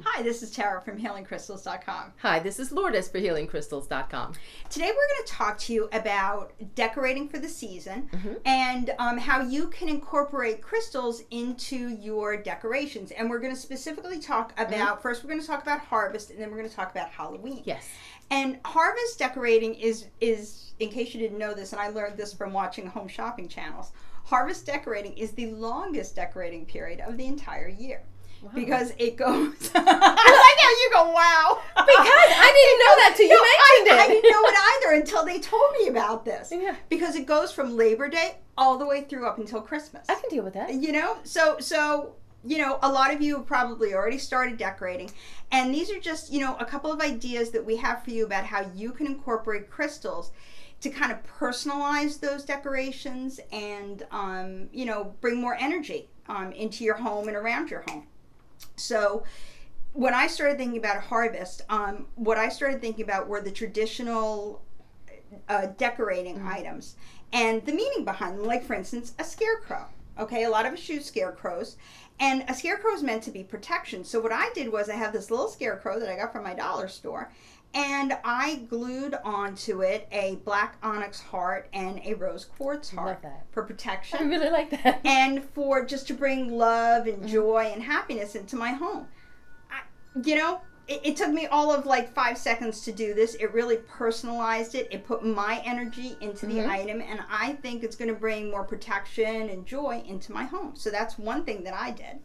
Hi, this is Tara from HealingCrystals.com. Hi, this is Lourdes for HealingCrystals.com. Today we're going to talk to you about decorating for the season and how you can incorporate crystals into your decorations. And we're going to specifically talk about, first we're going to talk about harvest, and then we're going to talk about Halloween. Yes. And harvest decorating is, in case you didn't know this, and I learned this from watching home shopping channels, harvest decorating is the longest decorating period of the entire year. Wow. Because it goes. I like how you go, wow. Because I didn't know that till you mentioned it. I didn't know it either until they told me about this. Yeah. Because it goes from Labor Day all the way through up until Christmas. I can deal with that. You know, so you know, a lot of you have probably already started decorating, and these are just, you know, a couple of ideas that we have for you about how you can incorporate crystals to kind of personalize those decorations and, you know, bring more energy into your home and around your home. So when I started thinking about harvest, what I started thinking about were the traditional decorating items and the meaning behind them. Like, for instance, a scarecrow. Okay, a lot of us use scarecrows, and a scarecrow is meant to be protection. So what I did was I have this little scarecrow that I got from my dollar store, and I glued onto it a black onyx heart and a rose quartz heart for protection. I really like that. And for just to bring love and joy and happiness into my home. You know, it took me all of like 5 seconds to do this. It really personalized it. It put my energy into the item, and I think it's going to bring more protection and joy into my home. So that's one thing that I did.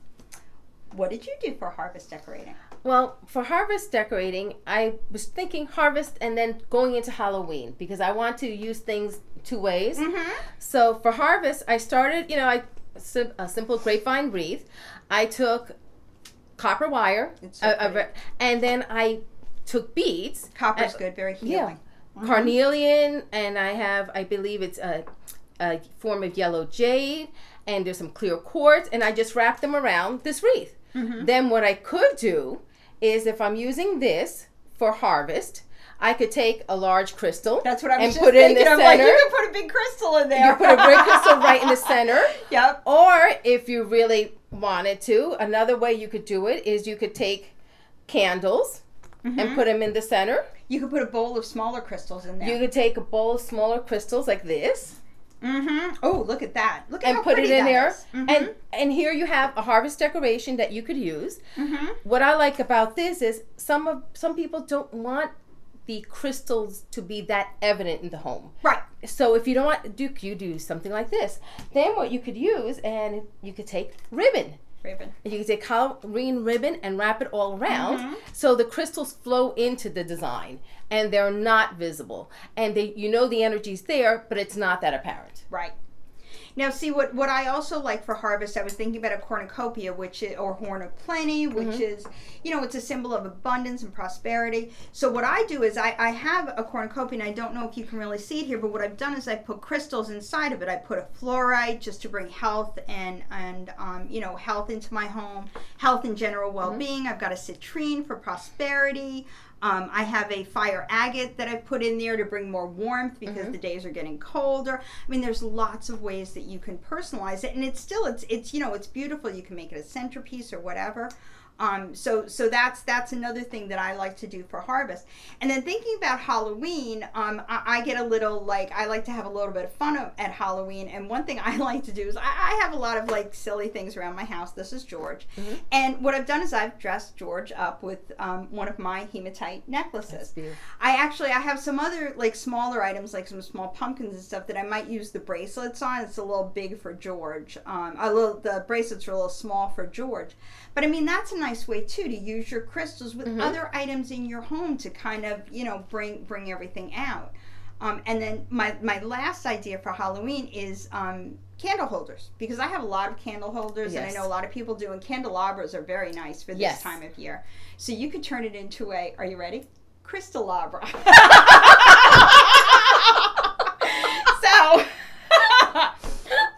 What did you do for harvest decorating? Well, for harvest decorating, I was thinking harvest and then going into Halloween because I want to use things two ways. So for harvest, I started, you know, a simple grapevine wreath. I took copper wire, and then I took beads. Copper's good, very healing. Yeah. Carnelian, and I believe it's a form of yellow jade, and there's some clear quartz, and I just wrapped them around this wreath. Then what I could do is, if I'm using this for harvest, I could take a large crystal. That's what I was and just put thinking. it in the I'm center. like, you can put a big crystal in there. You put a big crystal right in the center. Yep. Or if you really wanted to, another way you could do it is you could take candles and put them in the center. You could put a bowl of smaller crystals in there. You could take a bowl of smaller crystals like this. Oh, look at that. Look at and how put pretty it in that there. is. And here you have a harvest decoration that you could use. What I like about this is some people don't want the crystals to be that evident in the home. Right. So if you don't want, you do something like this. Then what you could use, and you could take ribbon. You could take Halloween ribbon and wrap it all around, so the crystals flow into the design and they're not visible. And you know the energy's there, but it's not that apparent. Right. Now, see, what I also like for harvest, I was thinking about a cornucopia, or horn of plenty, which is, you know, it's a symbol of abundance and prosperity. So what I do is I have a cornucopia, and I don't know if you can really see it here, but what I've done is I put crystals inside of it. I put a fluorite just to bring health and you know, health into my home, health and general well-being. I've got a citrine for prosperity. I have a fire agate that I've put in there to bring more warmth because the days are getting colder. I mean, there's lots of ways that you can personalize it, and it's you know, it's beautiful. You can make it a centerpiece or whatever. So that's another thing that I like to do for harvest. And then thinking about Halloween, I get a little, like, I like to have a little bit of fun at Halloween. And one thing I like to do is I have a lot of like silly things around my house. This is George. And what I've done is I've dressed George up with one of my hematite necklaces. I have some other like smaller items, like some small pumpkins and stuff that I might use the bracelets on. It's a little big for George. The bracelets are a little small for George. But I mean, that's a nice way too to use your crystals with other items in your home to kind of, you know, bring everything out. And then my last idea for Halloween is candle holders, because I have a lot of candle holders, and I know a lot of people do, and candelabras are very nice for this time of year. So you could turn it into a, are you ready? Crystalabra. So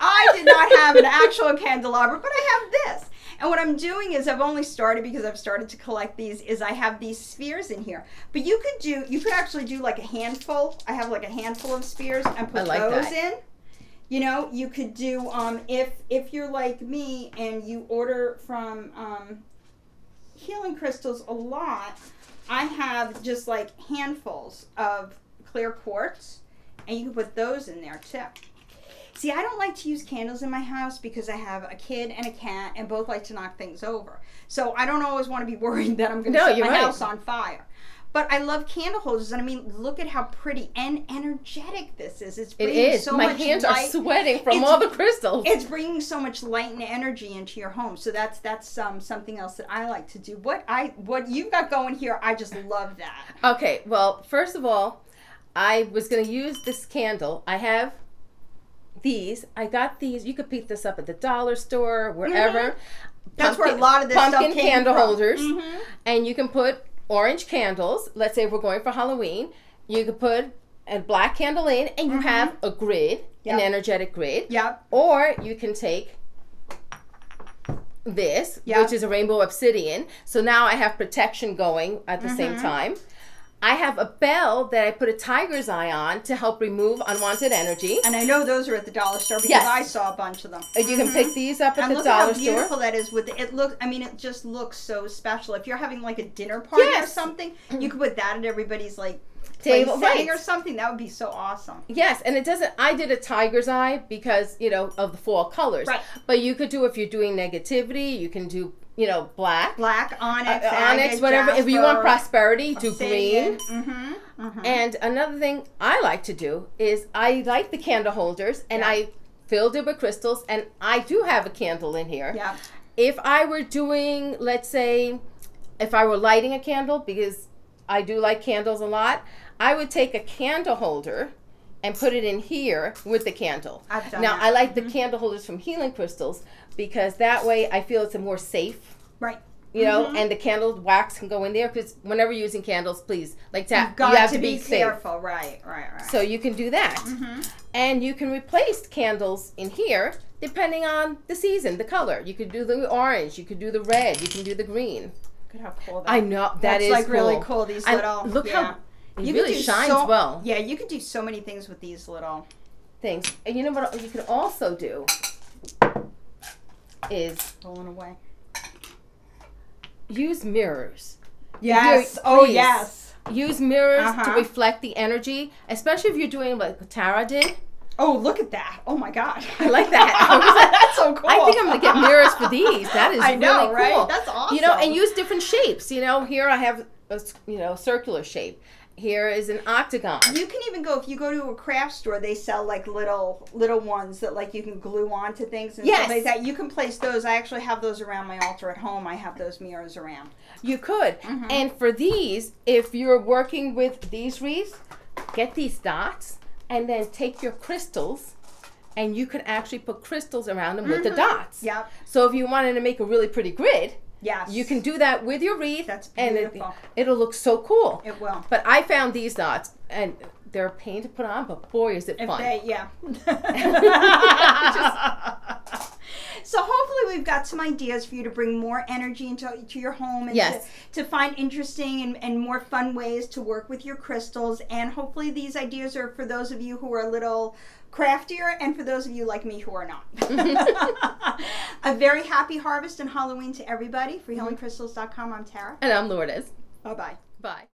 I did not have an actual candelabra, but I have this. And what I'm doing is, I've only started because I've started to collect these, is I have these spheres in here. But you could actually do like a handful. I have like a handful of spheres and put those in. You know, you could do, if you're like me and you order from healing crystals a lot, I have just like handfuls of clear quartz, and you can put those in there too. See, I don't like to use candles in my house because I have a kid and a cat, and both like to knock things over. So I don't always want to be worried that I'm going to set my house on fire. But I love candle holders, and I mean, look at how pretty and energetic this is. It's bringing so much light. My hands are sweating from all the crystals. It's bringing so much light and energy into your home. So that's something else that I like to do. What you've got going here, I just love that. Okay, well, first of all, I was going to use this candle. I have these. I got these. You could pick this up at the dollar store, wherever. That's where a lot of this stuff came candle from. holders, and you can put orange candles. Let's say we're going for Halloween. You could put a black candle in, and you have a grid, an energetic grid. Yep. Or you can take this, which is a rainbow obsidian. So now I have protection going at the same time. I have a bell that I put a tiger's eye on to help remove unwanted energy. And I know those are at the dollar store because I saw a bunch of them. You can pick these up at the dollar store. And look how beautiful that is with it. It just looks so special. If you're having like a dinner party or something, you could put that at everybody's like table setting or something. That would be so awesome. Yes, and it doesn't. I did a tiger's eye because of the fall colors. Right. But you could do, if you're doing negativity, you can do black, onyx, whatever. Jasper, if you want prosperity, do green. Mm-hmm. And another thing I like to do is I like the candle holders, and I filled it with crystals, and I do have a candle in here. Yeah. If I were doing, let's say, if I were lighting a candle, because I do like candles a lot, I would take a candle holder and put it in here with the candle. I've done now, that. I like the candle holders from Healing Crystals because that way I feel it's a more safe. Right. And the candle wax can go in there, because whenever you're using candles, please, you have have to be careful. safe. Right. So you can do that. And you can replace candles in here depending on the season, the color. You could do the orange, you could do the red, you can do the green. Look at how cool that is. I know, That's is like cool. really cool, these little... Look how it really shines so, well. Yeah, you can do so many things with these little... things. And you know what you can also do is... rolling away. Use mirrors. Yes. Yes. Use mirrors to reflect the energy, especially if you're doing like Tara did. Oh, look at that. Oh my God. I like that. That's so cool. I think I'm going to get mirrors for these. That is really cool. Right? That's awesome. And use different shapes. Here I have a circular shape. Here is an octagon. You can even go, if you go to a craft store, they sell like little ones that like you can glue onto things and stuff like that. You can place those. I actually have those around my altar at home. I have those mirrors around. You could. And for these, if you're working with these wreaths, get these dots and then take your crystals, and you can actually put crystals around them with the dots. Yep. So if you wanted to make a really pretty grid, yes, you can do that with your wreath. That's beautiful. And it'll look so cool. It will. But I found these dots, and they're a pain to put on, but boy, is it fun. So hopefully we've got some ideas for you to bring more energy into your home, and to find interesting and more fun ways to work with your crystals. And hopefully these ideas are for those of you who are a little craftier, and for those of you like me who are not. A very happy harvest and Halloween to everybody. For HealingCrystals.com, I'm Tara. And I'm Lourdes. Bye-bye. Bye.